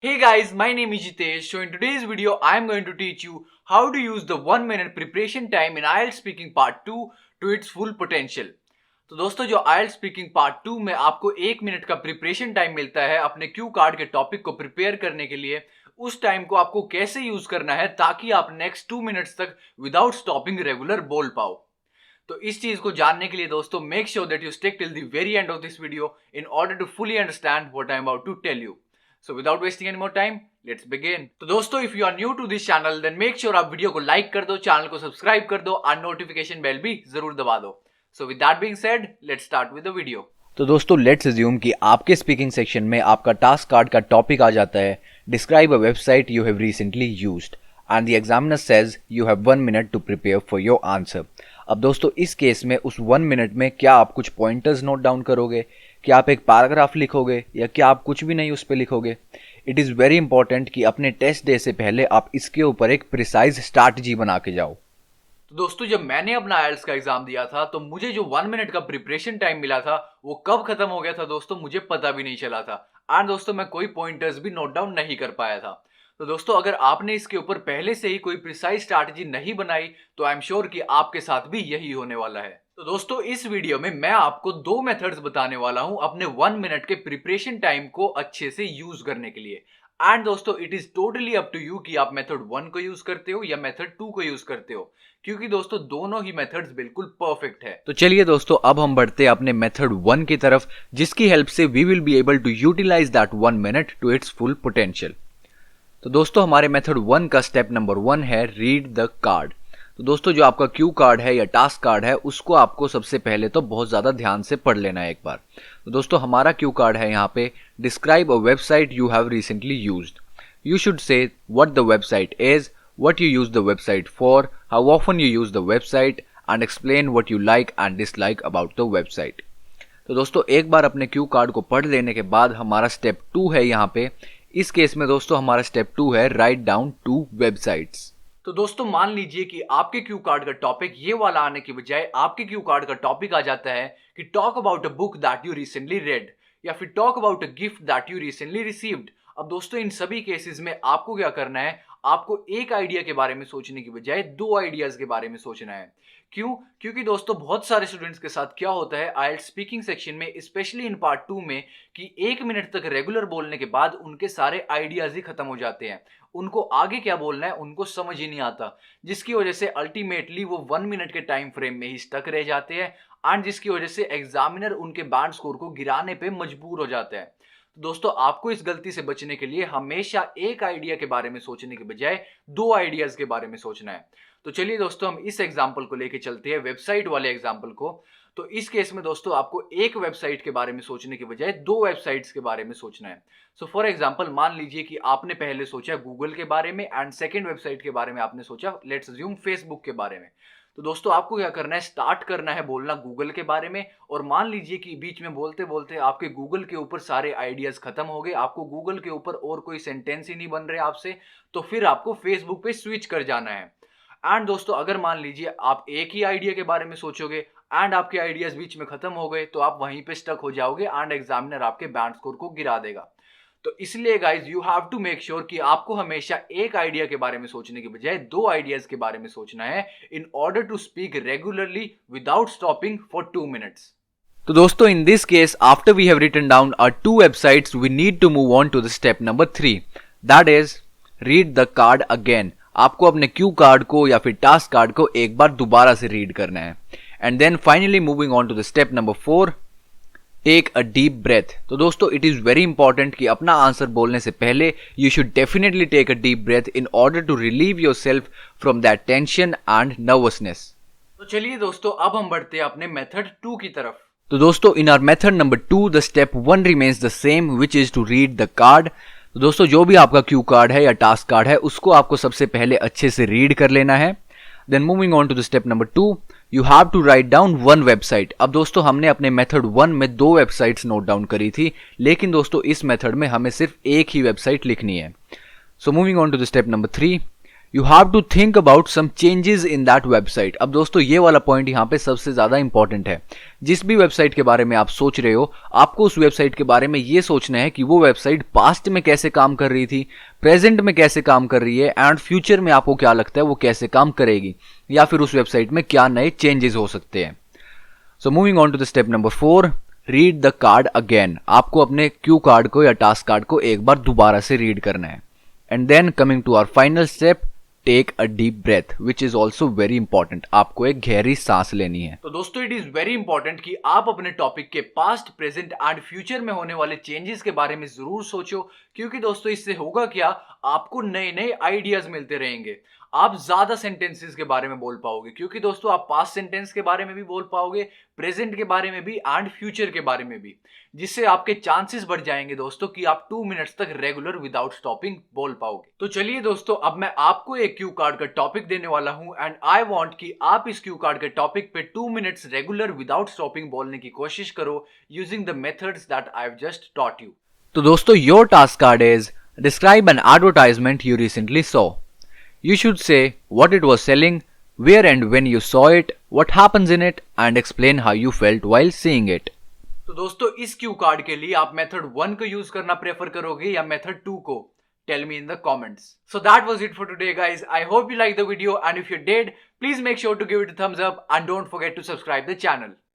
Hey guys, my name is Jitesh. So in today's video, I am going to teach you how to use the 1 minute preparation time in IELTS speaking part 2 to its full potential. तो दोस्तों जो IELTS speaking part 2 में आपको 1 minute का preparation time मिलता है अपने Q card के टॉपिक को प्रिपेयर करने के लिए, उस टाइम को आपको कैसे यूज करना है ताकि आप नेक्स्ट 2 मिनट्स तक विदाउट स्टॉपिंग रेगुलर बोल पाओ। तो इस चीज को जानने के लिए दोस्तों make sure that you stick till the very end of this video in order to fully understand what I am about to tell you. So without wasting any more time, let's begin. तो दोस्तों if you are new to this channel then make sure आप video को like कर दो, channel को subscribe कर दो और नोटिफिकेशन बेल भी जरूर दबा दो। So with that being said, let's start with the video. तो दोस्तों लेट्स अज्यूम कि आपके स्पीकिंग सेक्शन में आपका टास्क कार्ड का टॉपिक आ जाता है describe a website you have recently used and the examiner says you have 1 minute to prepare for your answer. अब दोस्तों इस केस में उस 1 मिनट में क्या आप कुछ पॉइंटर्स नोट डाउन करोगे, क्या आप एक पैराग्राफ लिखोगे या क्या आप कुछ भी नहीं उस पर लिखोगे। इट इज़ वेरी इंपॉर्टेंट कि अपने टेस्ट डे से पहले आप इसके ऊपर एक प्रिसाइज स्ट्रैटेजी बना के जाओ। तो दोस्तों जब मैंने अपना आइएल्ट्स का एग्जाम दिया था तो मुझे जो 1 मिनट का प्रिपरेशन टाइम मिला था वो कब खत्म हो गया था दोस्तों मुझे पता भी नहीं चला था एंड दोस्तों मैं कोई पॉइंटर्स भी नोट डाउन नहीं कर पाया था। तो दोस्तों अगर आपने इसके ऊपर पहले से ही कोई प्रिसाइज स्ट्रैटेजी नहीं बनाई तो आई एम श्योर कि आपके साथ भी यही होने वाला है। तो दोस्तों इस वीडियो में मैं आपको 2 मेथड्स बताने वाला हूं अपने 1 मिनट के प्रिपरेशन टाइम को अच्छे से यूज करने के लिए। एंड दोस्तों it is totally up to you कि आप मेथड 1 को यूज करते हो या मेथड 2 को यूज करते हो, क्योंकि दोस्तों दोनों ही मेथड्स बिल्कुल परफेक्ट है। तो चलिए दोस्तों अब हम बढ़ते हैं अपने मेथड 1 की तरफ, जिसकी हेल्प से we will be able to utilize that 1 minute to its full potential. तो दोस्तों हमारे मेथड 1 का स्टेप नंबर 1 है रीड द कार्ड। तो दोस्तों जो आपका क्यू कार्ड है या टास्क कार्ड है उसको आपको सबसे पहले तो बहुत ज़्यादा ध्यान से पढ़ लेना है एक बार। तो दोस्तों हमारा क्यू कार्ड है यहाँ पे describe a website you have recently used. You should say what the website is, what you use the website for, how often you use the website and explain what you like and dislike about the website. तो दोस्तों एक बार अपने Q card को पढ़ लेने के बाद हमारा स्टेप 2 है यहाँ पे। इस केस में दोस्तों हमारा स्टेप 2 है राइट डाउन 2 वेबसाइट्स। तो दोस्तों मान लीजिए कि आपके क्यू कार्ड का टॉपिक ये वाला आने की बजाय आपके क्यू कार्ड का टॉपिक आ जाता है कि talk about a book that you recently red या फिर talk about a gift that you recently received. अब दोस्तों इन सभी केसेस में आपको क्या करना है, आपको एक आइडिया के बारे में सोचने की बजाय 2 आइडियाज के बारे में सोचना है। क्यों? क्योंकि दोस्तों बहुत सारे स्टूडेंट्स के साथ क्या होता है आइएल्ट्स स्पीकिंग सेक्शन में स्पेशली इन पार्ट 2 में कि 1 मिनट तक रेगुलर बोलने के बाद उनके सारे आइडियाज ही खत्म हो जाते हैं, उनको आगे क्या बोलना है उनको समझ ही नहीं आता, जिसकी वजह से अल्टीमेटली वो 1 मिनट के टाइम फ्रेम में ही स्टक रह जाते हैं एंड जिसकी वजह से एग्जामिनर उनके बैंड स्कोर को गिराने पे मजबूर हो जाते हैं। तो दोस्तों आपको इस गलती से बचने के लिए हमेशा एक आइडिया के बारे में सोचने के बजाय 2 आइडियाज के बारे में सोचना है। तो चलिए दोस्तों हम इस एग्जाम्पल को लेके चलते हैं, वेबसाइट वाले एग्जाम्पल को। तो इस केस में दोस्तों आपको एक वेबसाइट के बारे में सोचने के बजाय 2 वेबसाइट्स के बारे में सोचना है। सो फॉर एग्जांपल मान लीजिए कि आपने पहले सोचा गूगल के बारे में एंड सेकंड वेबसाइट के बारे में आपने सोचा लेट्स अज्यूम फेसबुक के बारे में। तो दोस्तों आपको क्या करना है, स्टार्ट करना है बोलना गूगल के बारे में और मान लीजिए कि बीच में बोलते बोलते आपके गूगल के ऊपर सारे आइडियाज खत्म हो गए, आपको गूगल के ऊपर और कोई सेंटेंस ही नहीं बन रहे आपसे, तो फिर आपको फेसबुक पे स्विच कर जाना है। एंड दोस्तों अगर मान लीजिए आप एक ही आइडिया के बारे में सोचोगे एंड आपके आइडियाज बीच में खत्म हो गए तो आप वहीं पे स्टक हो जाओगे एंड एग्जामिनर आपके बैंड स्कोर को गिरा देगा। तो इसलिए guys you have to make sure कि आपको हमेशा एक आइडिया के बारे में सोचने के बजाय 2 आइडियाज के बारे में सोचना है in order to speak regularly without stopping for 2 minutes. तो दोस्तों in this case after we have written down our 2 websites we need to move on to the step number 3, that is read the card again. आपको अपने Q card को या फिर task card को एक बार दोबारा से रीड करना है and then finally moving on to the step number 4, take a deep breath. तो दोस्तों इट इज वेरी इंपॉर्टेंट कि अपना आंसर बोलने से पहले you should definitely take a deep breath in order to relieve yourself from that tension and nervousness. तो चलिए दोस्तों अब हम बढ़ते हैं अपने मेथड 2 की तरफ। तो दोस्तों in our method number 2 the step 1 remains the same which is to read the card. तो दोस्तों जो भी आपका क्यू कार्ड है या टास्क कार्ड है उसको आपको सबसे पहले अच्छे से रीड कर लेना है। Then moving on to the step number 2 you have to write down 1 website. अब दोस्तों हमने अपने मेथड 1 में 2 वेबसाइट्स नोट डाउन करी थी, लेकिन दोस्तों इस मेथड में हमें सिर्फ एक ही वेबसाइट लिखनी है। So moving on to the step number 3 you have to think about some changes in that website. अब दोस्तों ये वाला पॉइंट यहाँ पे सबसे ज्यादा इंपॉर्टेंट है। जिस भी वेबसाइट के बारे में आप सोच रहे हो, आपको उस वेबसाइट के बारे में ये सोचना है कि वो वेबसाइट पास्ट में कैसे काम कर रही थी, प्रेजेंट में कैसे काम कर रही है, एंड फ्यूचर में आपको क्या लगता है वो कैसे काम करेगी, या फिर उस वेबसाइट में क्या नए चेंजेस हो सकते हैं। So moving on to the step number 4, read the card again. आपको अपने क्यू कार्ड को या टास्क कार्ड को एक बार दोबारा से रीड करना है। And then coming to our final step, take a deep breath, which is also very important. आपको एक गहरी सांस लेनी है। तो दोस्तों इट इज वेरी इंपॉर्टेंट कि आप अपने टॉपिक के पास्ट, प्रेजेंट एंड फ्यूचर में होने वाले चेंजेस के बारे में जरूर सोचो, क्योंकि दोस्तों इससे होगा क्या, आपको नए नए आइडियाज मिलते रहेंगे। आप ज्यादा सेंटेंसेस के बारे में बोल पाओगे, क्योंकि दोस्तों आप पास्ट सेंटेंस के बारे में भी बोल पाओगे, प्रेजेंट के बारे में भी एंड फ्यूचर के बारे में भी, जिससे आपके चांसेस बढ़ जाएंगे दोस्तों कि आप 2 मिनट्स तक रेगुलर विदाउट स्टॉपिंग बोल पाओगे। तो चलिए दोस्तों, अब मैं आपको एक क्यू कार्ड का टॉपिक देने वाला हूं एंड आई वांट कि आप इस क्यू कार्ड के टॉपिक पे 2 मिनट्स रेगुलर विदाउट स्टॉपिंग बोलने की कोशिश करो using the methods that I have just taught you. तो दोस्तों your task card is describe an advertisement you recently saw. You should say what it was selling, where and when you saw it, what happens in it, and explain how you felt while seeing it. तो दोस्तों इस Q card के लिए आप method 1 को use करना prefer करोगे या मेथड 2 को? Tell me in the comments. So that was it for today guys. I hope you liked the video, and if you did, please make sure to give it a thumbs up and don't forget to subscribe the channel.